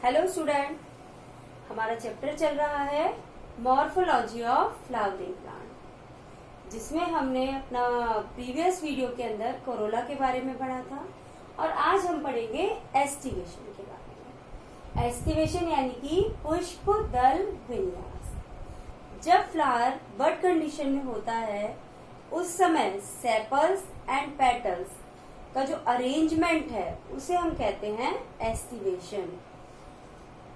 Hello student, हमारा chapter चल रहा है मॉर्फोलॉजी ऑफ फ्लावरिंग प्लांट, जिसमें हमने अपना प्रीवियस वीडियो के अंदर कोरोला के बारे में पढ़ा था और आज हम पढ़ेंगे एस्टिवेशन के बारे में। एस्टिवेशन यानी कि पुष्प दल विन्यास। जब फ्लावर बड कंडीशन में होता है उस समय सेपल्स एंड पेटल्स का जो अरेंजमेंट है उसे हम कहते हैं एस्टिवेशन।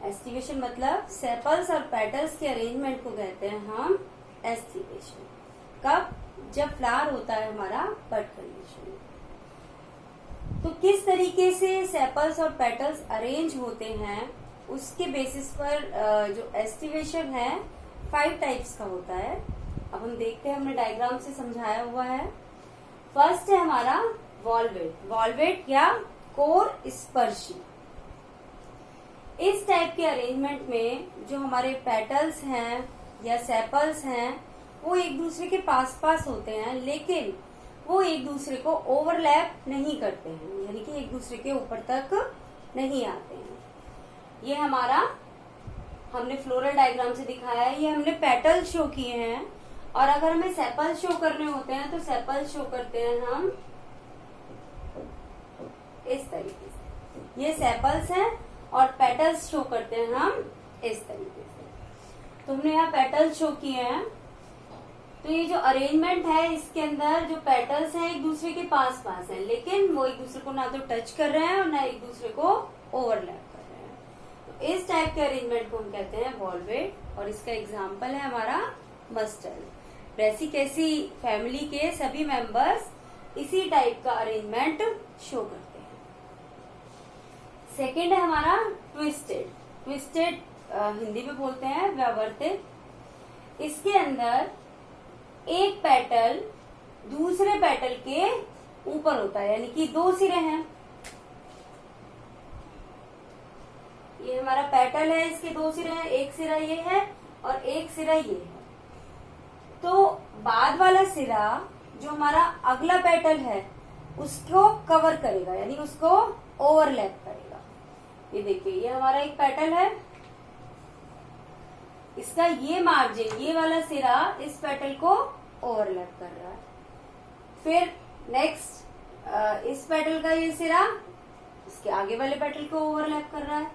एस्टिवेशन मतलब सेपल्स और पेटल्स के अरेंजमेंट को कहते हैं हम एस्टिवेशन। कब? जब फ्लावर होता है हमारा बड कंडीशन। तो किस तरीके से सेपल्स और पेटल्स अरेंज होते हैं उसके बेसिस पर जो एस्टिवेशन है 5 टाइप्स का होता है। अब हम देखते हैं, हमने डायग्राम से समझाया हुआ है। फर्स्ट है हमारा वॉल्वेट। वॉल्वेट या कोर स्पर्शी। इस टाइप के अरेंजमेंट में जो हमारे पेटल्स हैं या सेपल्स हैं वो एक दूसरे के पास पास होते हैं, लेकिन वो एक दूसरे को ओवरलैप नहीं करते हैं, यानी कि एक दूसरे के ऊपर तक नहीं आते हैं। ये हमारा हमने फ्लोरल डायग्राम से दिखाया है। ये हमने पेटल शो किए हैं और अगर हमें सेपल शो करने होते हैं तो सेपल शो करते हैं हम इस तरीके से। ये सेपल्स हैं और पेटल्स शो करते हैं हम इस तरीके से। तो हमने यहाँ पेटल्स शो किए हैं। तो ये जो अरेंजमेंट है इसके अंदर जो पेटल्स हैं एक दूसरे के पास पास हैं, लेकिन वो एक दूसरे को ना तो टच कर रहे हैं और ना एक दूसरे को ओवरलैप कर रहे हैं। तो इस टाइप के अरेंजमेंट को हम कहते हैं वॉल्वेट और इसका एग्जाम्पल है हमारा मस्टर्ड। ब्रेसिकेसी फैमिली के सभी मेंबर्स इसी टाइप का अरेंजमेंट शो करते हैं। सेकेंड है हमारा ट्विस्टेड। ट्विस्टेड हिंदी में बोलते हैं व्यावर्तित। इसके अंदर एक पेटल दूसरे पेटल के ऊपर होता है, यानी कि 2 सिरे हैं। ये हमारा पेटल है, इसके 2 सिरे हैं, एक सिरा ये है और एक सिरा ये है। तो बाद वाला सिरा जो हमारा अगला पेटल है उसको कवर करेगा, यानी उसको ओवरलैप करेगा। ये देखिए, ये हमारा एक पेटल है, इसका ये मार्जिन, ये वाला सिरा इस पेटल को ओवरलैप कर रहा है। फिर नेक्स्ट इस पेटल का ये सिरा इसके आगे वाले पेटल को ओवरलैप कर रहा है,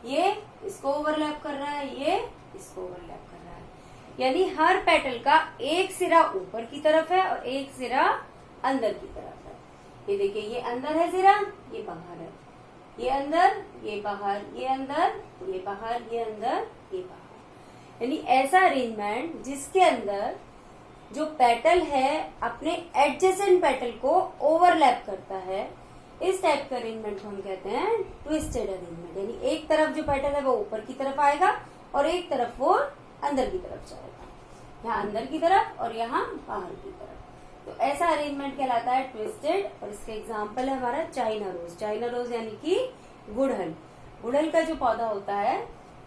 ये इसको ओवरलैप कर रहा है, ये इसको ओवरलैप कर रहा है। यानी हर पेटल का एक सिरा ऊपर की तरफ है और एक सिरा अंदर की तरफ है। ये देखिए, ये अंदर है सिरा, ये बाहर है, ये अंदर, ये बाहर, ये अंदर, ये बाहर, ये अंदर, ये बाहर। यानी ऐसा अरेंजमेंट जिसके अंदर जो पेटल है अपने एडजेसेंट पेटल को ओवरलैप करता है, इस टाइप का अरेंजमेंट को हम कहते हैं ट्विस्टेड अरेंजमेंट। यानी एक तरफ जो पेटल है वो ऊपर की तरफ आएगा और एक तरफ वो अंदर की तरफ जाएगा, यहाँ अंदर की तरफ और यहाँ बाहर की तरफ। तो ऐसा अरेंजमेंट कहलाता है ट्विस्टेड। और इसका एग्जाम्पल है हमारा चाइना रोज। चाइना रोज यानी कि गुड़हल। गुड़हल का जो पौधा होता है,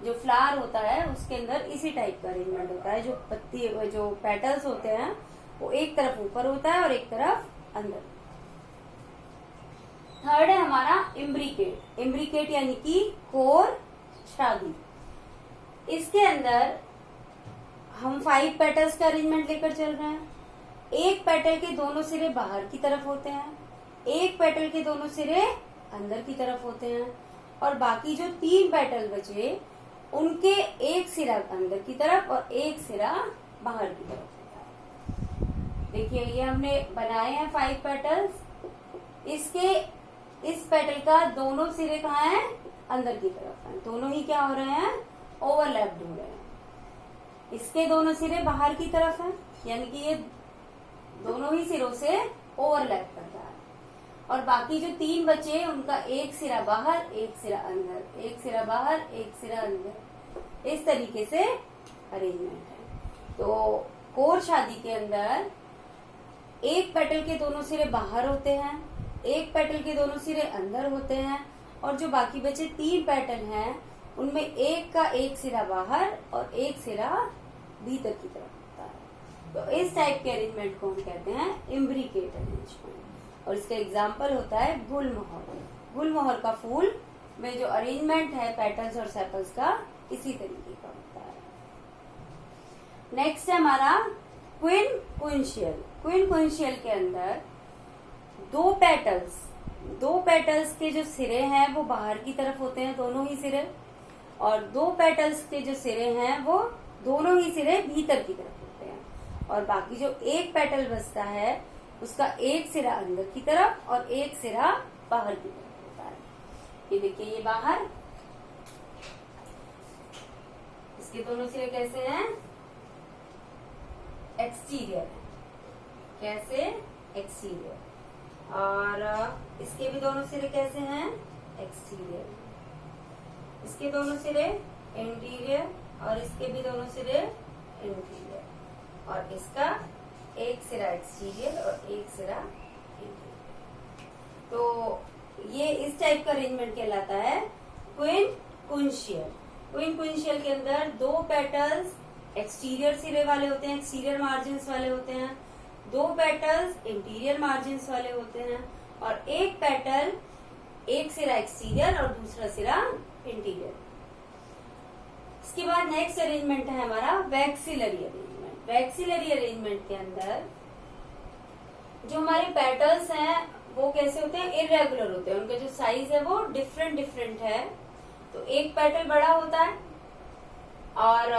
जो फ्लावर होता है, उसके अंदर इसी टाइप का अरेंजमेंट होता है। जो पत्ती, जो पेटल्स होते हैं वो एक तरफ ऊपर होता है और एक तरफ अंदर। थर्ड है हमारा इम्ब्रिकेट। इम्ब्रिकेट यानी कि कोर शादी। इसके अंदर हम 5 पेटल्स का अरेंजमेंट लेकर चल रहे हैं। एक पेटल के दोनों सिरे बाहर की तरफ होते हैं, एक पेटल के दोनों सिरे अंदर की तरफ होते हैं और बाकी जो 3 पेटल बचे उनके एक सिरा अंदर की तरफ और एक सिरा बाहर की तरफ होता है। देखिए, ये हमने बनाए हैं 5 पेटल्स। इसके इस पेटल का दोनों सिरे कहाँ हैं? अंदर की तरफ हैं। दोनों ही क्या हो रहे हैं? ओवरलैप्ड हो रहे हैं। इसके दोनों सिरे बाहर की तरफ हैं, यानी कि ये दोनों ही सिरों से ओवरलैप कर रहा है। और बाकी जो 3 बचे उनका एक सिरा बाहर, एक सिरा अंदर, एक सिरा बाहर, एक सिरा अंदर। इस तरीके से अरेंजमेंट है। तो कोर शादी के अंदर एक पेटल के दोनों सिरे बाहर होते हैं, एक पेटल के दोनों सिरे अंदर होते हैं और जो बाकी बचे 3 पेटल हैं उनमें एक का एक सिरा बाहर और एक सिरा भीतर की तरफ होता है। तो इस टाइप के अरेंजमेंट को हम कहते हैं इम्ब्रिकेट अरेंजमेंट। और इसका एग्जाम्पल होता है गुलमोहर। गुलमोहर का फूल में जो अरेंजमेंट है पेटल्स और सेपल्स का इसी तरीके का होता है। नेक्स्ट है हमारा क्विनकुंशियल। क्विनकुंशियल के अंदर दो पेटल्स के जो सिरे हैं वो बाहर की तरफ होते हैं, दोनों ही सिरे, और दो पेटल्स के जो सिरे हैं वो दोनों ही सिरे भीतर की तरफ होते हैं, और बाकी जो एक पेटल बचता है उसका एक सिरा अंदर की तरफ और एक सिरा बाहर की तरफ होता है। ये देखिए, ये बाहर, इसके दोनों सिरे कैसे हैं? एक्सटीरियर है। कैसे? एक्सटीरियर। और इसके भी दोनों सिरे कैसे हैं? एक्सटीरियर। इसके दोनों सिरे इंटीरियर और इसके भी दोनों सिरे इंटीरियर, और इसका एक सिरा एक्सटीरियर और एक सिरा इंटीरियर। तो ये इस टाइप का अरेंजमेंट कहलाता है क्विनकुंशियल। क्विनकुंशियल के अंदर दो पेटल्स एक्सटीरियर सिरे वाले होते हैं, एक्सटीरियर मार्जिन्स वाले होते हैं, दो पेटल्स इंटीरियर मार्जिन्स वाले होते हैं, और एक पेटल एक सिरा एक्सटीरियर और दूसरा सिरा इंटीरियर। इसके बाद नेक्स्ट अरेंजमेंट है हमारा वैक्सिलरी अरेंजमेंट। वैक्सिलरी अरेंजमेंट के अंदर जो हमारे पेटल्स हैं वो कैसे होते हैं? इरेगुलर होते हैं, उनका जो साइज है वो डिफरेंट है। तो एक पेटल बड़ा होता है और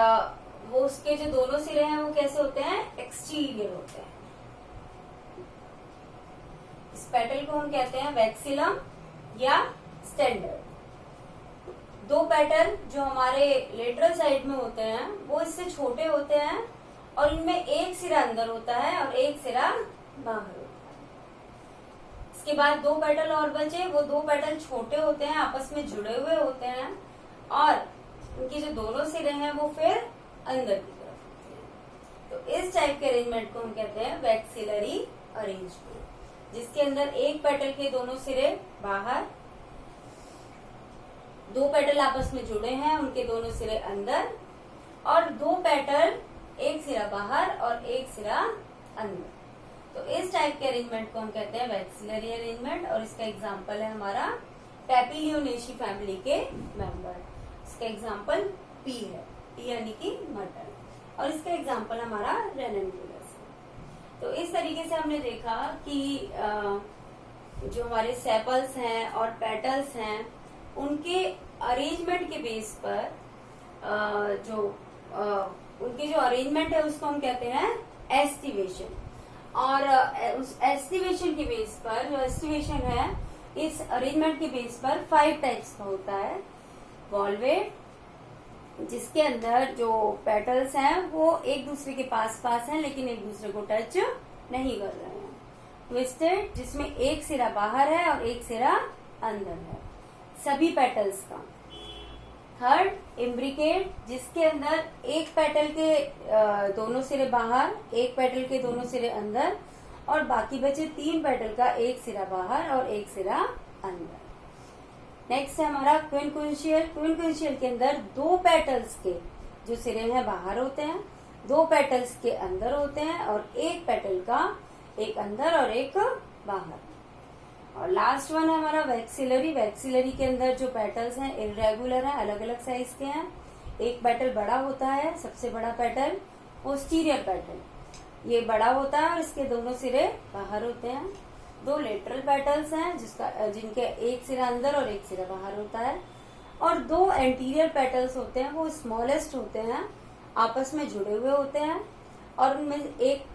वो उसके जो दोनों सिरे हैं वो कैसे होते हैं? एक्सटीरियर होते हैं। इस पेटल को हम कहते हैं वैक्सिलम या स्टैंडर्ड। दो पेटल जो हमारे लेटरल साइड में होते हैं वो इससे छोटे होते हैं और इनमें एक सिरा अंदर होता है और एक सिरा बाहर होता है। इसके बाद दो पेटल और बचे, वो दो पेटल छोटे होते हैं, आपस में जुड़े हुए होते हैं, और उनके जो दोनों सिरे हैं वो फिर अंदर की तरफ होते हैं। तो इस टाइप के अरेंजमेंट को हम कहते हैं वैक्सिलरी अरेंजमेंट, जिसके अंदर एक पेटल के दोनों सिरे बाहर, दो पेटल आपस में जुड़े हैं, उनके दोनों सिरे अंदर, और दो पेटल एक सिरा बाहर और एक सिरा अंदर। तो इस टाइप के अरेंजमेंट को हम कहते हैं वैक्सिलरी अरेंजमेंट, और इसका एग्जांपल है हमारा पैपिलियोनेशी फैमिली के मेंबर। इसका एग्जांपल पी है, पी यानी कि मटर, और इसका एग्जांपल हमारा रेननकुलस है। तो इस तरीके से हमने देखा कि जो हमारे सेपल्स हैं और पेटल्स हैं उनके अरेंजमेंट के बेस पर उनके जो अरेंजमेंट है उसको हम कहते हैं एस्टिवेशन, और उस एस्टिवेशन के बेस पर, जो एस्टिवेशन है इस अरेंजमेंट के बेस पर 5 टाइप्स का होता है। वॉल्वेट, जिसके अंदर जो पेटल्स हैं वो एक दूसरे के पास हैं लेकिन एक दूसरे को टच नहीं कर रहे हैं। ट्विस्टेड, जिसमें एक सिरा बाहर है और एक सिरा अंदर है सभी पेटल्स का। थर्ड, इम्ब्रिकेट, जिसके अंदर एक पेटल के दोनों सिरे बाहर, एक पेटल के दोनों सिरे अंदर, और बाकी बचे 3 पेटल का एक सिरा बाहर और एक सिरा अंदर। नेक्स्ट है हमारा क्विनकुंशियल। क्विनकुंशियल के अंदर दो पेटल्स के जो सिरे हैं बाहर होते हैं, दो पेटल्स के अंदर होते हैं, और एक पेटल का एक अंदर और एक बाहर। और लास्ट वन है हमारा वैक्सिलरी। वैक्सिलरी के अंदर जो पेटल्स हैं इरेगुलर हैं, अलग अलग साइज के हैं। एक पेटल बड़ा होता है, सबसे बड़ा पेटल पोस्टीरियर पेटल, ये बड़ा होता है और इसके दोनों सिरे बाहर होते हैं। दो लेटरल पेटल्स हैं जिनके एक सिरा अंदर और एक सिरा बाहर होता है, और दो एंटीरियर पेटल्स होते हैं, वो स्मॉलेस्ट होते हैं, आपस में जुड़े हुए होते हैं, और उनमें एक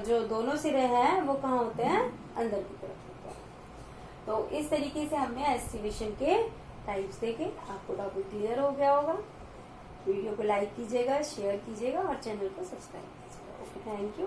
जो दोनों सिरे हैं वो कहाँ होते हैं? अंदर की तरफ होते हैं। तो इस तरीके से हमने एस्टिवेशन के टाइप्स देखे। आपको टॉपिक क्लियर हो गया होगा। वीडियो को लाइक कीजिएगा, शेयर कीजिएगा और चैनल को सब्सक्राइब कीजिएगा। Okay, thank you.